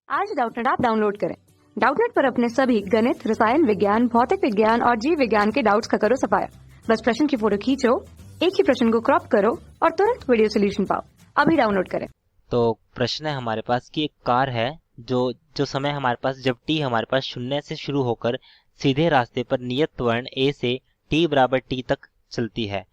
आज Doubtnut app download करें। Doubtnut पर अपने सभी गणित, रसायन विज्ञान, भौतिक विज्ञान और जीव विज्ञान के डाउट्स का करो सफाया। बस प्रश्न की फोटो खींचो, एक ही प्रश्न को क्रॉप करो और तुरंत वीडियो सोल्यूशन पाओ। अभी डाउनलोड करें। तो प्रश्न है हमारे पास कि एक कार है जो समय हमारे पास जब t हमारे पास 0 से शुरू होकर सीधे रास्ते पर नियत त्वरण a से t बराबर t तक चलती है।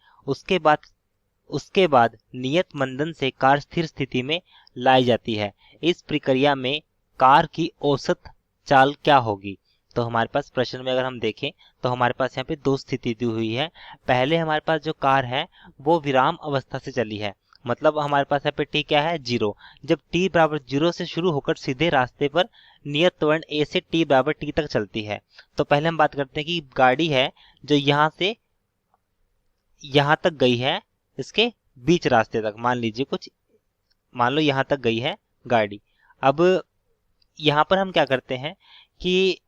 उसके बाद नियत मंदन से कार स्थिर स्थिति में लाई जाती है। इस प्रक्रिया में कार की औसत चाल क्या होगी? तो हमारे पास प्रश्न में अगर हम देखें तो हमारे पास यहाँ पे दो स्थिति दी हुई है। पहले हमारे पास जो कार है वो विराम अवस्था से चली है, मतलब हमारे पास यहाँ पे t क्या है, 0। जब t बराबर 0 से शुरू होकर सीधे रास्ते पर नियत त्वरण a से t बराबर t तक चलती है। तो पहले हम बात करते हैं कि गाड़ी है जो यहाँ से यहाँ तक गई है, इसके बीच रास्ते तक, मान लो यहाँ तक गई है गाड़ी। अब यहाँ पर हम क्या करते हैं कि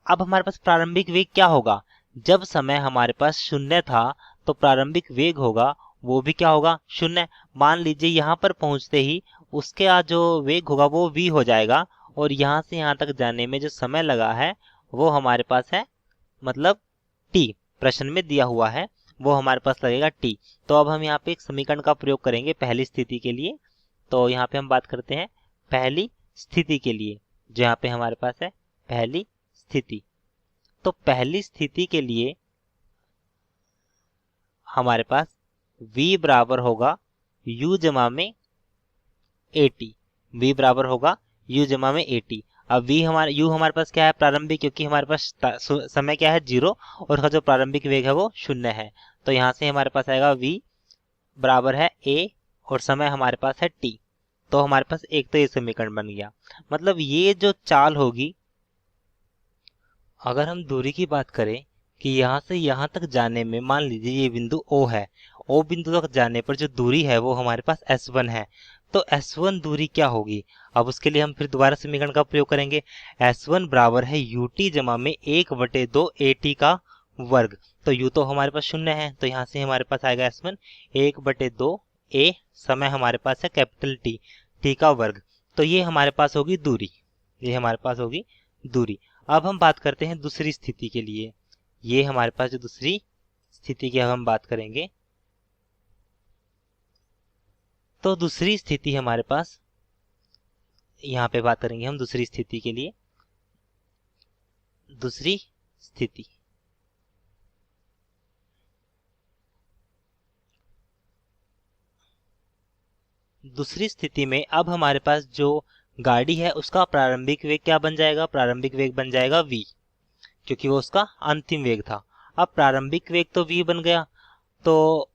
अब हमारे पास प्रारंभिक वेग क्या होगा? जब समय हमारे पास 0 था तो प्रारंभिक वेग होगा वो भी क्या होगा, 0। मान लीजिए यहाँ पर पहुंचते ही उसके आज जो वेग होगा वो v हो जाएगा, और यहाँ से यहाँ तक जाने में जो समय लगा है वो हमारे पास है, मतलब t प्रश्न में दिया हुआ है, वो हमारे पास लगेगा t। तो अब हम यहाँ पे एक समीकरण का प्रयोग करेंगे पहली स्थिति के लिए। तो यहाँ पे हम बात करते हैं पहली स्थिति के लिए, जो यहाँ पे हमारे पास है पहली स्थिति। तो पहली स्थिति के लिए हमारे पास v बराबर होगा u जमा में at। v बराबर होगा u जमा में at। अब u हमारे पास क्या है, प्रारंभिक, क्योंकि हमारे पास समय क्या है 0 और उसका जो प्रारंभिक वेग है वो 0 है। तो यहाँ से हमारे पास आएगा v बराबर है a और समय हमारे पास है t। तो हमारे पास एक तो ये समीकरण बन गया। मतलब ये जो चाल होगी, अगर हम दूरी की बात करें कि यहाँ से यहाँ तक जाने में, मान लीजिए ये बिंदु O है, O बिंदु तक जाने पर जो दूरी है वो हमारे पास S1 है। तो S1 दूरी क्या होगी? अब उसके लिए हम फिर दोबारा समीकरण का प्रयोग करेंगे। S1 बराबर है ut जमा में 1/2 at का वर्ग। तो u तो हमारे पास 0 है, तो यहाँ से हमारे पास आएगा S1 1/2 a, समय हमारे पास है कैपिटल t का वर्ग। तो ये हमारे पास होगी दूरी, ये हमारे पास होगी दूरी। अब हम बात करते हैं दूसरी स्थिति के लिए। ये हमारे पास जो दूसरी स्थिति की अब हम बात करेंगे, तो दूसरी स्थिति हमारे पास, यहाँ पे बात करेंगे हम दूसरी स्थिति के लिए। दूसरी स्थिति, दूसरी स्थिति में अब हमारे पास जो गाड़ी है उसका प्रारंभिक वेग क्या बन जाएगा? प्रारंभिक वेग बन जाएगा v, क्योंकि वो उसका अंतिम वेग था। अब प्रारंभिक वेग तो v बन गया, तो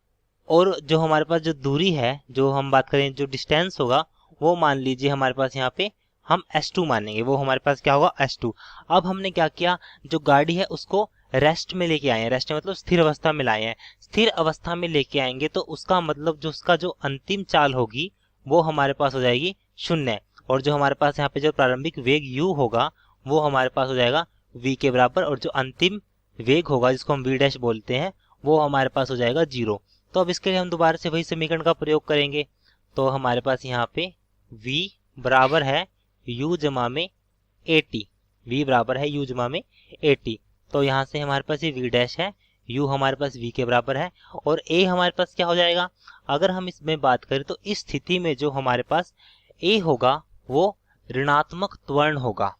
और जो हमारे पास जो दूरी है, जो हम बात करें जो डिस्टेंस होगा, वो मान लीजिए हमारे पास यहाँ पे हम s2 मानेंगे, वो हमारे पास क्या होगा, s2। अब हमने क्या किया, जो गाड़ी है उसको रेस्ट में लेके आए हैं, रेस्ट मतलब स्थिर अवस्था में लाए हैं। स्थिर अवस्था में लेके आएंगे तो उसका मतलब जो उसका जो अंतिम चाल होगी वो हमारे पास हो जाएगी 0, और जो हमारे पास यहाँ पे जो प्रारंभिक वेग u होगा वो हमारे पास हो जाएगा v के बराबर, और जो अंतिम वेग होगा जिसको हम v डैश बोलते हैं वो हमारे पास हो जाएगा 0। तो अब इसके लिए हम दोबारा से वही समीकरण का प्रयोग करेंगे। तो हमारे पास यहाँ पे v बराबर है u जमा में at, v बराबर है u जमा में at। तो यहाँ से हमारे पास ये v डैश है, u हमारे पास v के बराबर है, और a हमारे पास क्या हो जाएगा? अगर हम इसमें बात करें तो इस स्थिति में जो हमारे पास a होगा वो ऋणात्मक त्वरण होगा,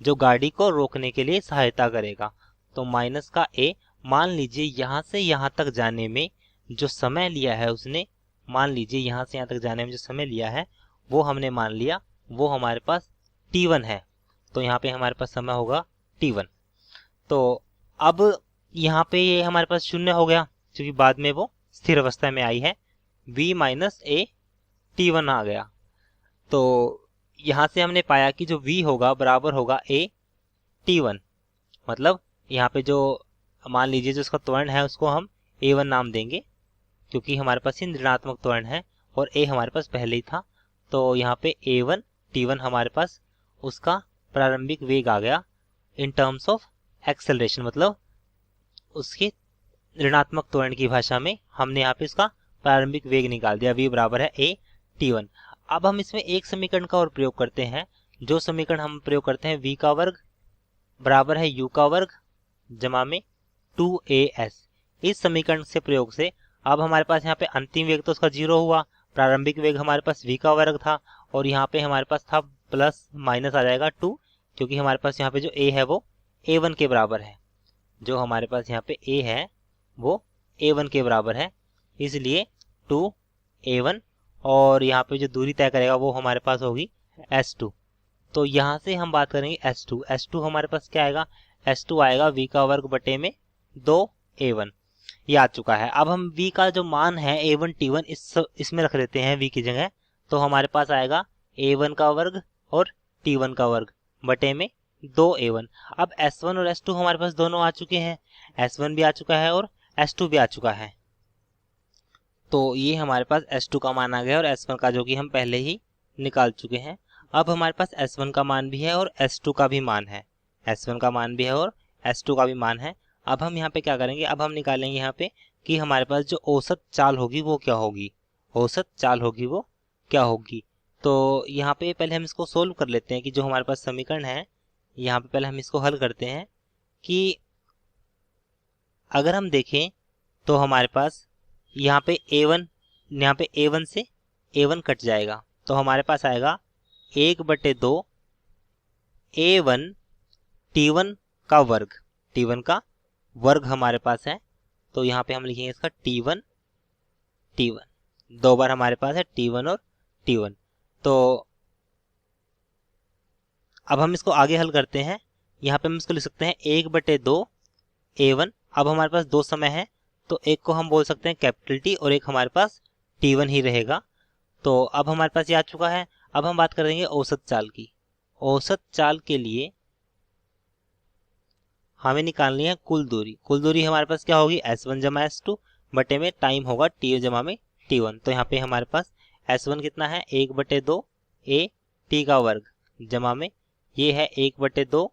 जो गाड़ी को रोकने के लिए सहायता करेगा। तो माइनस का a, मान लीजिए यहाँ से यहाँ तक जाने में जो समय लिया है उसने, मान लीजिए यहाँ से यहाँ तक जाने में जो समय लिया है वो हमने मान लिया वो हमारे पास t1 है। तो यहाँ पे हमारे पास समय होगा t1। तो अब यहाँ पे ये हमारे पास 0 हो गया, क्योंकि बाद में वो स्थिर अवस्था में आई है, v माइनस a t1 आ गया। तो यहाँ से हमने पाया कि जो v होगा बराबर होगा a t1, मतलब यहाँ पे जो मान लीजिए जो उसका त्वरण है उसको हम a1 नाम देंगे, क्योंकि हमारे पास ये ऋणात्मक त्वरण है और a हमारे पास पहले ही था। तो यहाँ पे a1 t1 हमारे पास उसका प्रारंभिक वेग आ गया इन टर्म्स ऑफ एक्सेलरेशन, मतलब उसके ऋणात्मक त्वरण की भाषा में हमने यहाँ पे इसका प्रारंभिक वेग निकाल दिया, v बराबर है a t1। अब हम इसमें एक समीकरण का और प्रयोग करते हैं जो समीकरण हम प्रयोग करते हैं v का वर्ग बराबर है u का वर्ग जमा में 2as। इस समीकरण से प्रयोग से अब हमारे पास यहाँ पे अंतिम वेग तो उसका 0 हुआ, प्रारंभिक वेग हमारे पास v का वर्ग था और यहाँ पे हमारे पास था प्लस माइनस आ जाएगा 2, क्योंकि हमारे पास यहाँ पे जो a है वो a1 के बराबर है। जो हमारे पास यहाँ पे a है वो a1 के बराबर है, इसलिए 2a1 और यहाँ पे जो दूरी तय करेगा वो हमारे पास होगी s2। तो यहाँ से हम बात करेंगे s2 हमारे पास क्या आएगा, s2 आएगा v का वर्ग बटे में 2a1, ये आ चुका है। अब हम v का जो मान है a1 t1 इसमें रख देते हैं v की जगह, तो हमारे पास आएगा a1 का वर्ग और t1 का वर्ग बटे में 2a1। अब s1 और s2 हमारे पास दोनों आ चुके हैं, s1 भी आ चुका है और s2 भी आ चुका है। तो ये हमारे पास s2 का मान आ गया और s1 का, जो कि हम पहले ही निकाल चुके हैं। अब हमारे पास s1 का मान भी है और s2 का भी मान है, s1 का मान भी है और s2 का भी मान है। अब हम यहाँ पे क्या करेंगे, अब हम निकालेंगे यहाँ पे कि हमारे पास जो औसत चाल होगी वो क्या होगी, औसत चाल होगी वो क्या होगी। तो यहाँ पे पहले हम इसको सोल्व कर लेते हैं कि जो हमारे पास समीकरण है यहाँ पे पहले हम इसको हल करते हैं कि अगर हम देखें तो हमारे पास यहाँ पे a1 से a1 कट जाएगा, तो हमारे पास आएगा 1/2 a1 t1 का वर्ग, t1 का वर्ग हमारे पास है। तो यहाँ पे हम लिखेंगे इसका t1 दो बार हमारे पास है t1 और t1। तो अब हम इसको आगे हल करते हैं, यहाँ पे हम इसको लिख सकते हैं 1/2 a1। अब हमारे पास दो समय है तो एक को हम बोल सकते हैं कैपिटल T और एक हमारे पास t1 ही रहेगा। तो अब हमारे पास ये आ चुका है। अब हम बात करेंगे औसत चाल की। औसत चाल के लिए हमें निकालनी है कुल दूरी। कुल दूरी हमारे पास क्या होगी, s1 जमा s2 बटे में टाइम होगा t जमा में t1। तो यहाँ पे हमारे पास s1 कितना है, 1/2 a t का वर्ग जमा में ये है 1/2।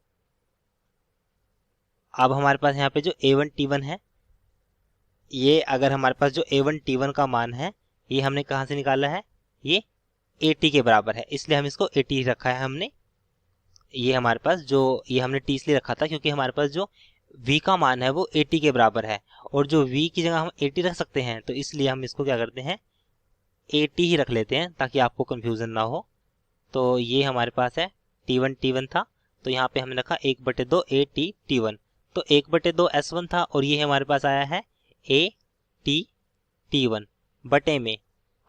अब हमारे पास यहाँ पे जो a1 t1 है, ये अगर हमारे पास जो a1 t1 का मान है ये हमने कहाँ से निकाला है, ये at के बराबर है, इसलिए हम इसको at रखा है हमने। ये हमारे पास जो ये हमने t इसलिए रखा था क्योंकि हमारे पास जो v का मान है वो at के बराबर है और जो v की जगह हम at रख सकते हैं, तो इसलिए हम इसको क्या करते हैं at ही रख लेते हैं ताकि आपको कंफ्यूजन ना हो। तो ये हमारे पास है t1 था, तो यहाँ पे हमने रखा 1/2 at t1। तो 1/2 s1 था और ये हमारे पास आया है at t1 बटे में।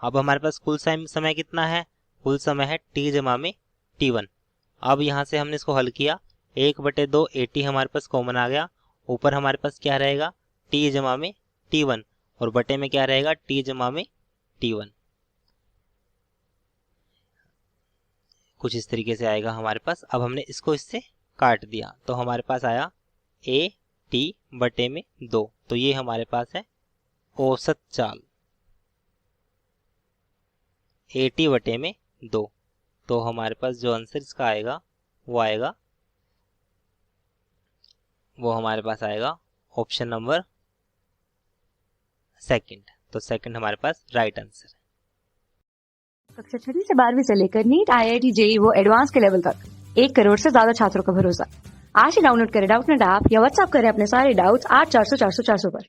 अब हमारे पास कुल समय कितना है, कुल समय है t जमा में t1। अब यहाँ से हमने इसको हल किया, 1/2 at हमारे पास कॉमन आ गया, ऊपर हमारे पास क्या रहेगा t जमा में t1 और बटे में क्या रहेगा t जमा में t1। कुछ इस तरीके से आएगा हमारे पास। अब हमने इसको इससे काट दिया तो हमारे पास आया at बटे में 2। तो ये हमारे पास है औसत चाल at बटे में 2। तो हमारे पास जो आंसर इसका आएगा वो हमारे पास आएगा ऑप्शन नंबर सेकंड। तो सेकंड हमारे पास राइट आंसर है। कक्षा 6 से 12वीं से लेकर नीट, IIT, JEE वो एडवांस के लेवल तक 1 करोड़ से ज्यादा छात्रों का भरोसा। आज ही डाउनलोड करें डाउटनेट ऐप या व्हाट्सएप करें अपने सारे डाउट्स 8400 400 400 पर।